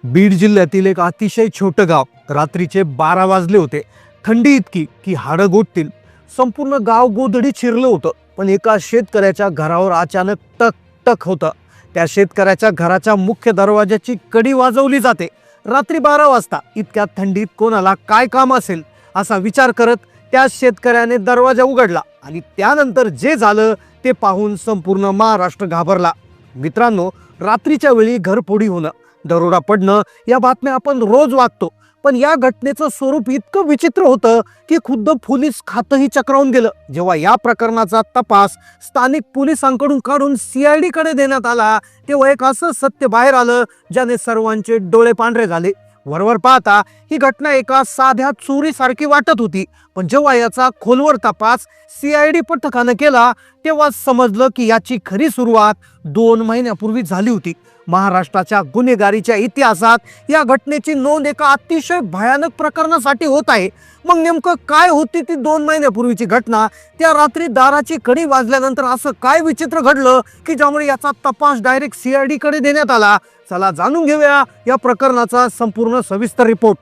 बीड जिल्ह्यातील एक अतिशय छोटं गाव. रात्रीचे 12 वाजले होते. थंडी इतकी की हाडं गोठतील. संपूर्ण गाव गोधडी चिरलं होतं. पण एका शेतकऱ्याच्या घरावर अचानक टक टक होतं. त्या शेतकऱ्याच्या घराच्या मुख्य दरवाजाची कडी वाजवली जाते. रात्री 12 वाजता इतक्या थंडीत कोणाला काय काम असेल असा विचार करत त्या शेतकऱ्याने दरवाजा उघडला आणि त्यानंतर जे झालं ते पाहून संपूर्ण महाराष्ट्र घाबरला. मित्रांनो, रात्रीच्या वेळी घरफोडी होणं, दरोडा पडणं या बातम्या आपण रोज वाचतो. पण या घटनेचं स्वरूप इतकं विचित्र होतं की खुद्द पोलीस खातंही चक्रावून गेलं. जेव्हा या प्रकरणाचा तपास स्थानिक पोलिसांकडून काढून CID कडे देण्यात आला तेव्हा एक असं सत्य बाहेर आलं ज्याने सर्वांचे डोळे पांढरे झाले. वरवर पाहता ही घटना एका साध्या चोरीसारखी वाटत होती, पण जेव्हा याचा खोलवर तपास CID पथकानं केला तेव्हा समजलं की याची खरी सुरुवात 2 महिन्यापूर्वी झाली होती. महाराष्ट्राच्या गुन्हेगारीच्या इतिहासात या घटनेची नोंद एका अतिशय भयानक प्रकरणासाठी होत आहे. मग नेमकं काय होती ती 2 महिन्यापूर्वीची घटना? त्या रात्री दाराची कडी वाजल्यानंतर असं काय विचित्र घडलं की ज्यामुळे याचा तपास डायरेक्ट CID कडे देण्यात आला? चला जाणून घेऊया या प्रकरणाचा संपूर्ण सविस्तर रिपोर्ट.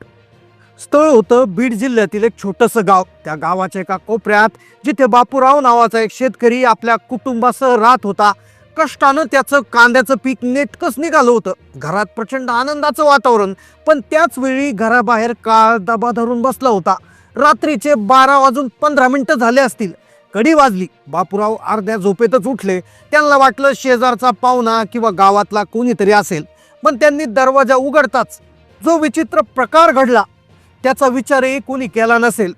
स्थळ होतं बीड जिल्ह्यातील एक छोटंसं गाव. त्या गावाच्या एका कोपऱ्यात जिथे बापूराव नावाचा एक शेतकरी आपल्या कुटुंबासह राहत होता. कष्टानं त्याचं कांद्याचं पीक नेटकंच निघालं होतं. घरात प्रचंड आनंदाचं वातावरण, पण त्याच वेळी घराबाहेर काळ दबा धरून बसला होता. रात्रीचे 12 वाजून 15 मिनिटं झाले असतील. कडी वाजली. बापूराव अर्ध्या झोपेतच उठले. त्यांना वाटलं शेजारचा पाहुणा किंवा गावातला कोणीतरी असेल, पण त्यांनी दरवाजा उघडताच जो विचित्र प्रकार घडला त्याचा विचारही कोणी केला नसेल.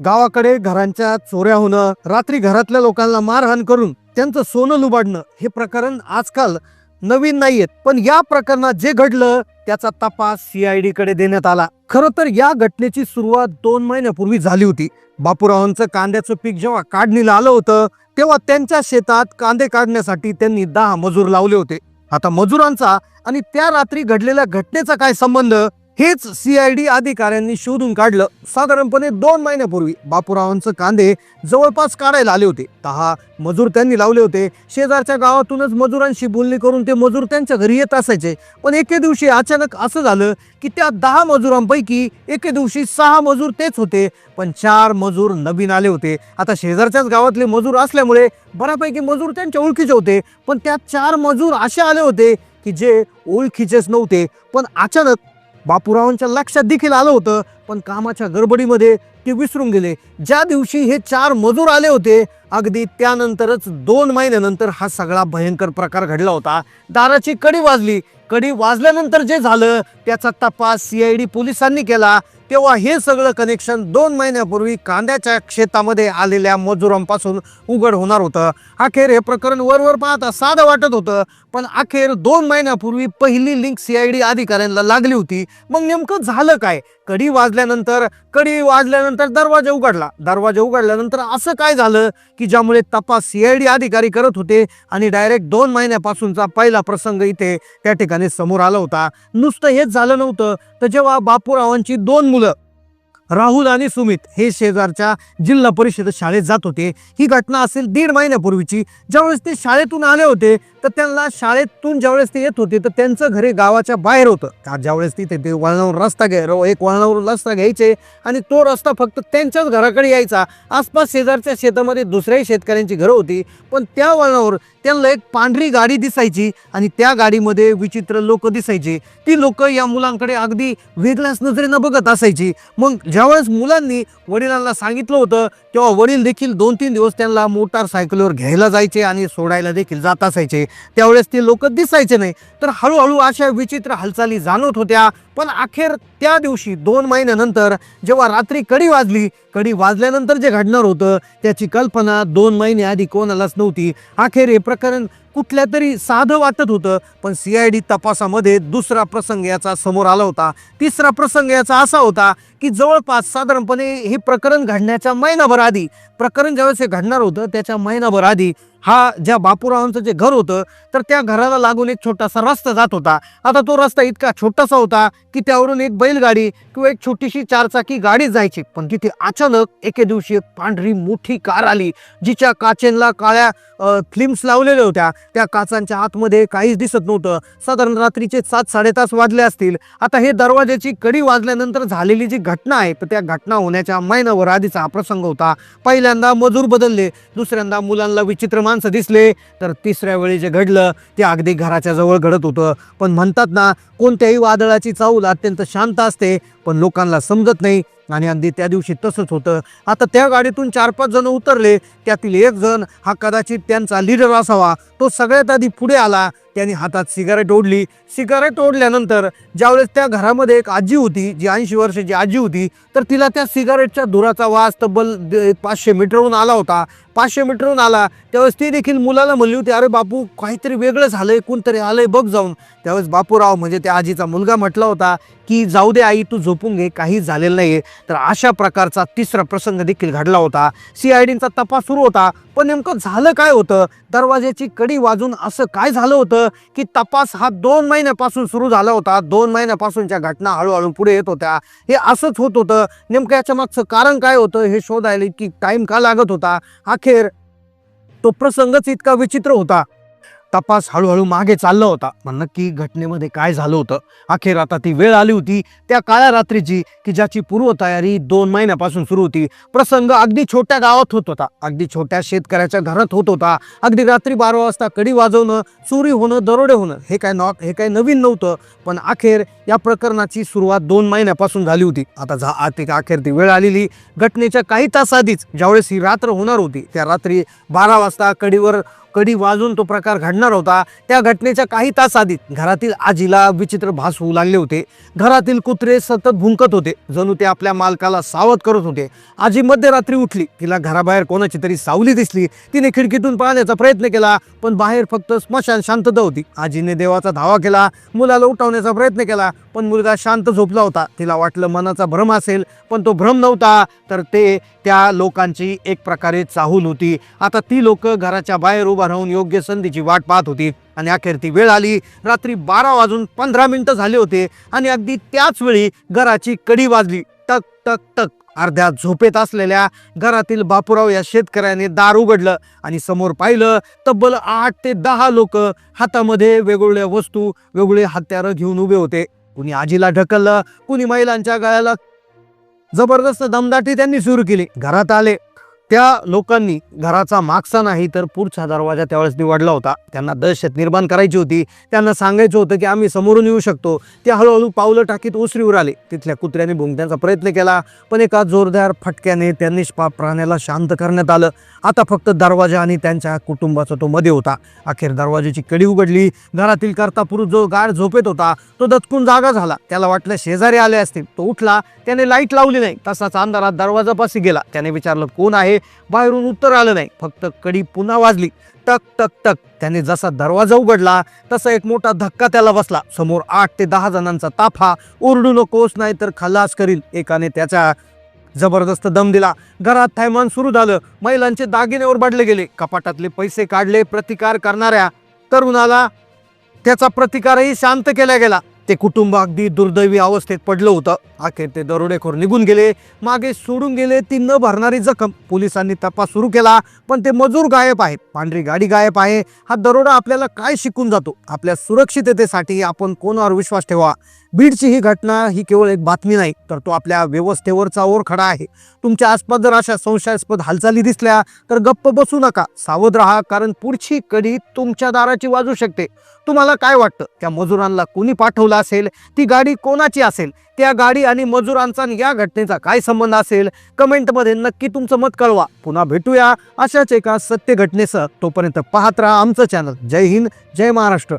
गावाकडे घरांच्या चोऱ्या होणं, रात्री घरातल्या लोकांना मारहाण करून त्यांचं सोनं लुबाडणं हे प्रकरण आजकाल नवीन नाहीयेत. पण या प्रकरणात जे घडलं त्याचा तपास CID कडे देण्यात आला. खरं तर या घटनेची सुरुवात 2 महिन्यापूर्वी झाली होती. बापूरावांचं कांद्याचं पीक जेव्हा काढणीला आलं होतं तेव्हा त्यांच्या शेतात कांदे काढण्यासाठी त्यांनी 10 मजूर लावले होते. आता मजुरांचा आणि त्या रात्री घडलेल्या घटनेचा काय संबंध हेच CID अधिकाऱ्यांनी शोधून काढलं. साधारणपणे 2 महिन्यापूर्वी बापूरावांचं कांदे जवळपास काढायला आले होते. 10 मजूर त्यांनी लावले होते. शेजारच्या गावातूनच मजुरांशी बोलणी करून ते मजूर त्यांच्या घरी येत असायचे. पण एके दिवशी अचानक असं झालं की त्या 10 मजुरांपैकी एके दिवशी 6 मजूर तेच होते, पण 4 मजूर नवीन आले होते. आता शेजारच्याच गावातले मजूर असल्यामुळे बऱ्यापैकी मजूर त्यांच्या ओळखीचे होते, पण त्या 4 मजूर असे आले होते की जे ओळखीचेच नव्हते. पण अचानक बापूरावांच्या लक्षात देखील आलं होतं, पण कामाच्या गडबडीमध्ये ते विसरून गेले. ज्या दिवशी हे 4 मजूर आले होते अगदी त्यानंतरच 2 महिन्यानंतर हा सगळा भयंकर प्रकार घडला होता. दाराची कडी वाजली. कडी वाजल्यानंतर जे झालं त्याचा तपास CID पोलिसांनी केला. तेव्हा हे सगळं कनेक्शन 2 महिन्यापूर्वी कांद्याच्या शेतामध्ये आलेल्या मजुरांपासून उघड होणार होतं. अखेर हे प्रकरण वरवर पाहता साधं वाटत होतं, पण अखेर 2 महिन्यापूर्वी पहिली लिंक CID अधिकाऱ्यांना लागली होती. मग नेमकं झालं काय? कडी वाजल्यानंतर दरवाजा उघडला. दरवाजा उघडल्यानंतर असं काय झालं की ज्यामुळे तपास CID अधिकारी करत होते आणि डायरेक्ट 2 महिन्यापासूनचा पहिला प्रसंग इथे त्या ठिकाणी समोर आला होता. नुसतं हेच झालं नव्हतं, तर जेव्हा बापूरावांची 2 मुलं राहुल आणि सुमित हे शेजारच्या जिल्हा परिषद शाळेत जात होते. ही घटना असेल 1.5 महिन्यापूर्वीची. ज्यावेळेस ते शाळेतून आले होते तर त्यांना शाळेतून ज्यावेळेस ते येत होते तर त्यांचं घरी गावाच्या बाहेर होतं. ज्यावेळेस तिथे ते वळणावर वळणावरून रस्ता घ्यायचे आणि तो रस्ता फक्त त्यांच्याच घराकडे यायचा. आसपास शेजारच्या शेतामध्ये दुसऱ्याही शेतकऱ्यांची घरं होती, पण त्या वळणावर त्यांना एक पांढरी गाडी दिसायची आणि त्या गाडीमध्ये विचित्र लोक दिसायचे. ती लोक या मुलांकडे अगदी वेगळ्याच नजरेनं बघत असायची. मग ज्यावेळेस मुलांनी वडिलांना सांगितलं होतं तेव्हा वडील देखील 2-3 दिवस त्यांना मोटारसायकलवर घ्यायला जायचे आणि सोडायला देखील जात असायचे. त्यावेळेस ते लोक दिसायचे नाही. तर हळूहळू अशा विचित्र हालचाली जाणवत होत्या. पण अखेर त्या दिवशी 2 महिन्यानंतर जेव्हा रात्री कडी वाजल्यानंतर जे घडणार होतं त्याची कल्पना 2 महिने आधी कोणालाच नव्हती. अखेर हे प्रकरण कुठल्या तरी साधं वाटत होतं, पण CID तपासामध्ये दुसरा प्रसंग याचा समोर आला होता. तिसरा प्रसंग याचा असा होता की जवळपास साधारणपणे हे प्रकरण घडण्याच्या महिनाभर आधी, प्रकरण ज्यावेळेस हे घडणार होतं त्याच्या महिनाभर आधी हा ज्या बापूरावांचं जे घर होतं तर त्या घराला लागून एक छोटासा रस्ता जात होता. आता तो रस्ता इतका छोटासा होता की त्यावरून एक बैलगाडी किंवा एक छोटीशी 4 चाकी गाडी जायची. पण तिथे अचानक एके दिवशी एक पांढरी मोठी कार आली जिच्या काचेंना काळ्या फिल्म्स लावलेल्या होत्या. त्या काचांच्या आतमध्ये काहीच दिसत नव्हतं. साधारण रात्रीचे 7-7:30 वाजले असतील. आता हे दरवाजाची कडी वाजल्यानंतर झालेली जी घटना आहे तर त्या घटना होण्याच्या महिनाभर आधीचा हा प्रसंग होता. पहिल्यांदा मजूर बदलले, दुसऱ्यांदा मुलांना विचित्र माणसं दिसले, तर तिसऱ्या वेळी जे घडलं ते अगदी घराच्या जवळ घडत होतं. पण म्हणतात ना, कोणत्याही वादळाची चाहूल अत्यंत शांत असते, पण लोकांना समजत नाही. आणि अगदी त्या दिवशी तसंच होतं. आता त्या गाडीतून 4-5 जण उतरले. त्यातील एक जण हा कदाचित त्यांचा लीडर असावा. तो सगळ्यात आधी पुढे आला. त्यांनी हातात सिगारेट ओढली. सिगारेट ओढल्यानंतर ज्यावेळेस त्या घरामध्ये एक आजी होती, जी 80 वर्षाची आजी होती, तर तिला त्या सिगारेटच्या धुराचा वास तब्बल 500 मीटरहून आला होता. 500 मीटरहून आला त्यावेळेस ती देखील मुलाला म्हणली होती, अरे बापू काहीतरी वेगळं झालंय, कोणतरी आलंय बघ जाऊन. त्यावेळेस बापूराव म्हणजे त्या आजीचा मुलगा म्हटला होता की जाऊ दे आई, तू झोपून घे, काही झालेलं नाही. तर अशा प्रकारचा तिसरा प्रसंग देखील घडला होता. CIDचा तपास सुरू होता. पण नेमकं झालं काय होतं? दरवाजाची कडी वाजून असं काय झालं होतं की तपास हा 2 महिन्यापासून सुरू झाला होता. 2 महिन्यापासूनच्या घटना हळूहळू पुढे येत होत्या. हे असंच होत होतं. नेमकं याच्या मागचं कारण काय होतं हे शोधायला इतकी टाईम का लागत होता? अखेर तो प्रसंगच इतका विचित्र होता. तपास हळूहळू मागे चालला होता. पण नक्की घटनेमध्ये काय झालं होतं? अखेर आता ती वेळ आली होती त्या काळ्या रात्रीची की ज्याची पूर्वतयारी 2 महिन्यापासून सुरू होती. प्रसंग अगदी छोट्या गावात होत होता. अगदी छोट्या शेतकऱ्याच्या घरात होत होता. अगदी रात्री 12 वाजता कडी वाजवणं, चोरी होणं, दरोडे होणं हे काय नवीन नव्हतं. पण अखेर या प्रकरणाची सुरुवात 2 महिन्यापासून झाली होती. आता अखेर ती वेळ आलेली. घटनेच्या काही तास आधीच ज्यावेळेस ही रात्र होणार होती, त्या रात्री 12 वाजता कडी वाजून तो प्रकार घडणार होता. त्या घटनेच्या काही तास आधी घरातील आजीला विचित्र भास होऊ लागले होते. घरातील कुत्रे सतत भुंकत होते, जणू ते आपल्या मालकाला सावध करत होते. आजी मध्यरात्री उठली. तिला घराबाहेर कोणाची तरी सावली दिसली. तिने खिडकीतून पाहण्याचा प्रयत्न केला, पण बाहेर फक्त स्मशान शांतता होती. आजीने देवाचा धावा केला, मुलाला उठवण्याचा प्रयत्न केला, पण मुलगा शांत झोपला होता. तिला वाटलं मनाचा भ्रम असेल, पण तो भ्रम नव्हता, तर ते त्या लोकांची एक प्रकारे चाहूल होती. आता ती लोक घराच्या बाहेर उभा राहून योग्य संधीची वाट पाहत होती. आणि अखेर ती वेळ आली. रात्री 12:15 झाले होते आणि अगदी त्याच वेळी घराची कडी वाजली. टक टक टक. अर्ध्या झोपेत असलेल्या घरातील बापूराव या शेतकऱ्याने दार उघडलं आणि समोर पाहिलं. तब्बल 8 ते 10 लोक हातामध्ये वेगवेगळ्या वस्तू, वेगवेगळे हत्यारं घेऊन उभे होते. कुणी आजीला ढकललं, कुणी महिलांच्या गळ्याला जबरदस्त दमदाटी त्यांनी सुरू केली. घरात आले. त्या लोकांनी घराचा मागचा नाही तर पुढचा दरवाजा त्यावेळेस निवडला होता. त्यांना दहशत निर्माण करायची होती. त्यांना सांगायचं होतं की आम्ही समोरून येऊ शकतो. ते हळूहळू पावलं टाकीत ओसरीवर आले. तिथल्या कुत्र्याने भुंकण्याचा प्रयत्न केला, पण एका जोरदार फटक्याने त्या निष्पाप प्राण्याला शांत करण्यात आलं. आता फक्त दरवाजा आणि त्यांच्या कुटुंबाचा तो मध्ये होता. अखेर दरवाजाची कडी उघडली. घरातील कर्ता पुरुष जो गाढ झोपेत होता तो दचकून जागा झाला. त्याला वाटलं शेजारी आले असतील. तो उठला. त्याने लाईट लावली नाही. तसाच अंधारात दरवाजापाशी गेला. त्याने विचारलं कोण आहे. बाहेरून उत्तर आलं नाही, फक्त कडी पुन्हा वाजली. टक टक टक. त्याने जसा दरवाजा उघडला तसा एक मोठा धक्का त्याला बसला. समोर 8 ते 10 जणांचा ताफा. ओरडू नकोस नाही तर खलास करील, एकाने त्याच्या जबरदस्त दम दिला. घरात थैमान सुरू झालं. महिलांचे दागिने ओरबाडले गेले. कपाटातले पैसे काढले. प्रतिकार करणाऱ्या तरुणाला त्याचा प्रतिकारही शांत केला गेला. ते कुटुंब अगदी दुर्दैवी अवस्थेत पडलं होतं. अखेर ते दरोडेखोर निघून गेले. मागे सोडून गेले ती न भरणारी जखम. पोलिसांनी तपास सुरू केला, पण ते मजूर गायब आहेत. पांढरी गाडी गायब आहे. हा दरोडा आपल्याला काय शिकून जातो? आपल्या सुरक्षिततेसाठी आपण कोणावर विश्वास ठेवा? बीडची ही घटना ही केवळ एक बातमी नाही, तर तो आपल्या व्यवस्थेवरचा ओरखडा आहे. तुमच्या आसपास जर अशा संशयास्पद हालचाली दिसल्या तर गप्प बसू नका, सावध राहा, कारण पुढची कडी तुमच्या दाराची वाजू शकते. तुम्हाला काय वाटतं? त्या मजुरांना कोणी पाठवलं असेल? ती गाडी कोणाची असेल? त्या गाडी आणि मजुरांचा आणि या घटनेचा काय संबंध असेल? कमेंटमध्ये नक्की तुमचं मत कळवा. पुन्हा भेटूया अशाच एका सत्य घटनेसह. तोपर्यंत पाहत राहा आमचं चॅनल. जय हिंद, जय महाराष्ट्र.